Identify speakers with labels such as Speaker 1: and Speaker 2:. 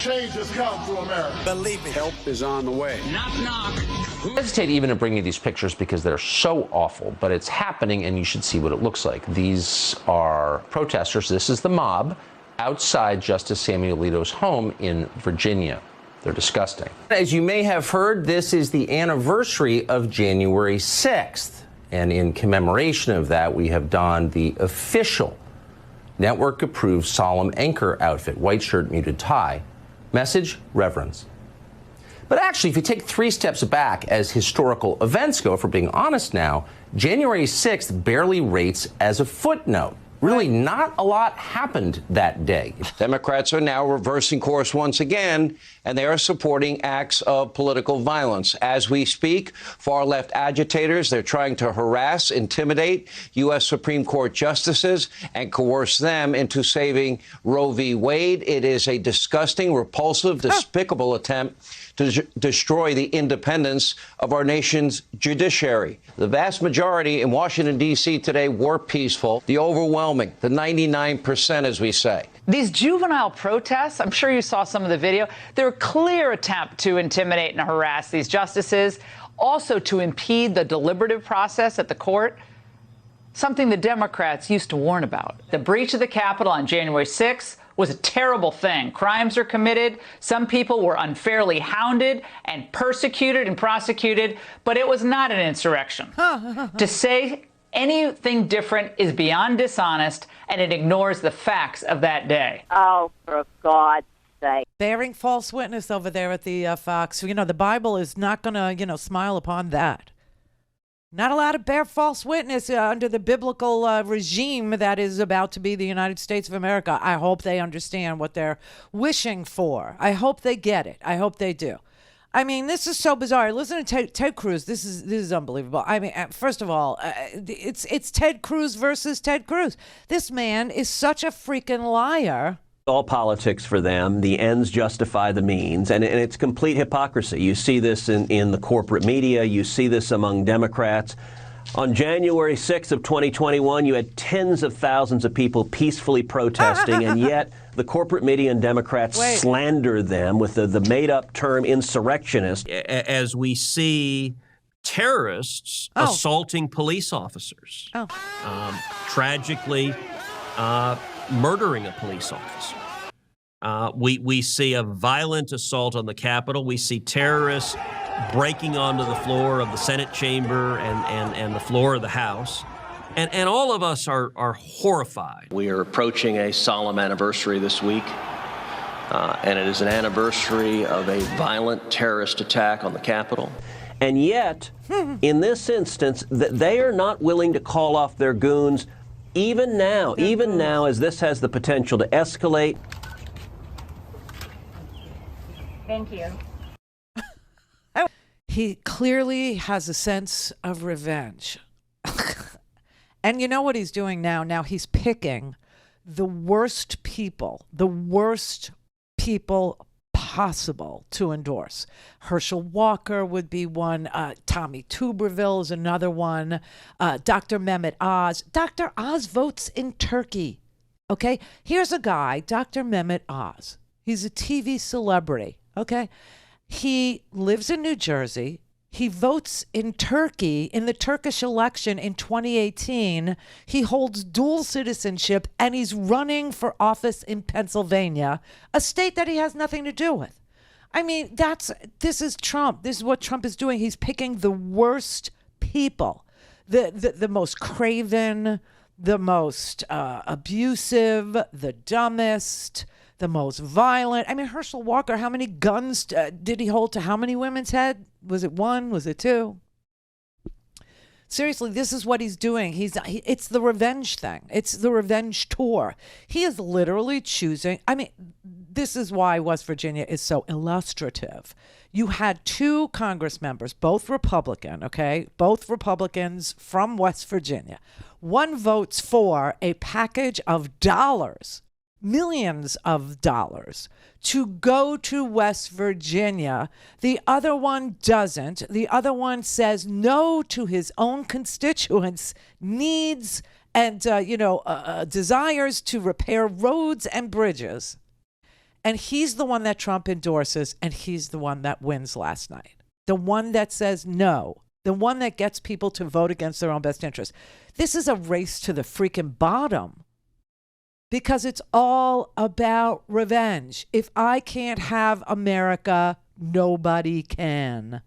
Speaker 1: Change has come to America.
Speaker 2: Believe me.
Speaker 3: Help is on the way.
Speaker 2: Knock, knock.
Speaker 4: I hesitate even to bring you these pictures because they're so awful, but it's happening and you should see what it looks like. These are protesters. This is the mob outside Justice Samuel Alito's home in Virginia. They're disgusting. As you may have heard, this is the anniversary of January 6th. And in commemoration of that, we have donned the official network-approved solemn anchor outfit, white shirt, muted tie. Message, reverence. But actually, if you take 3 steps back as historical events go, if we're being honest now, January 6th barely rates as a footnote. Really, not a lot happened that day.
Speaker 5: Democrats are now reversing course once again, and they are supporting acts of political violence. As we speak, far-left agitators, they're trying to harass, intimidate U.S. Supreme Court justices and coerce them into saving Roe v. Wade. It is a disgusting, repulsive, despicable attempt to destroy the independence of our nation's judiciary. The vast majority in Washington, D.C. today were peaceful. The overwhelming, the 99%, as we say.
Speaker 6: These juvenile protests, I'm sure you saw some of the video, they're a clear attempt to intimidate and harass these justices, also to impede the deliberative process at the court, something the Democrats used to warn about. The breach of the Capitol on January 6th was a terrible thing. Crimes are committed. Some people were unfairly hounded and persecuted and prosecuted, but it was not an insurrection. To say anything different is beyond dishonest, and it ignores the facts of that day.
Speaker 7: Oh, for God's sake.
Speaker 8: Bearing false witness over there at the Fox. You know, the Bible is not going to, smile upon that. Not allowed to bear false witness under the biblical regime that is about to be the United States of America. I hope they understand what they're wishing for. I hope they get it. I hope they do. I mean, this is so bizarre. Listen to Ted Cruz. This is unbelievable. I mean, first of all, it's Ted Cruz versus Ted Cruz. This man is such a freaking liar.
Speaker 9: All politics for them. The ends justify the means, and it's complete hypocrisy. You see this in the corporate media. You see this among Democrats. On January 6th of 2021, you had tens of thousands of people peacefully protesting, and yet the corporate media and Democrats slander them with the made-up term insurrectionist.
Speaker 10: As we see terrorists assaulting police officers, tragically murdering a police officer. We see a violent assault on the Capitol. We see terrorists breaking onto the floor of the Senate chamber and the floor of the House. And all of us are horrified.
Speaker 5: We are approaching a solemn anniversary this week, and it is an anniversary of a violent terrorist attack on the Capitol.
Speaker 9: And yet, in this instance, they are not willing to call off their goons even now, as this has the potential to escalate.
Speaker 7: Thank you.
Speaker 8: He clearly has a sense of revenge. And you know what he's doing now? Now he's picking the worst people possible to endorse. Herschel Walker would be one. Tommy Tuberville is another one. Dr. Mehmet Oz. Dr. Oz votes in Turkey. Okay? Here's a guy, Dr. Mehmet Oz. He's a TV celebrity. Okay? He lives in New Jersey. He votes in Turkey in the Turkish election in 2018. He holds dual citizenship, and he's running for office in Pennsylvania, a state that he has nothing to do with. I mean, this is Trump. This is what Trump is doing. He's picking the worst people, the most craven, the most abusive, the dumbest, the most violent. I mean, Herschel Walker, how many guns did he hold to how many women's head? Was it 1? Was it 2? Seriously, this is what he's doing. It's the revenge thing. It's the revenge tour. He is literally choosing. I mean, this is why West Virginia is so illustrative. You had 2 Congress members, both Republican, okay? Both Republicans from West Virginia. One votes for a package of dollars, millions of dollars, to go to West Virginia. The other one doesn't. The other one says no to his own constituents' needs and, desires to repair roads and bridges. And he's the one that Trump endorses, and he's the one that wins last night. The one that says no. The one that gets people to vote against their own best interest. This is a race to the freaking bottom because it's all about revenge. If I can't have America, nobody can.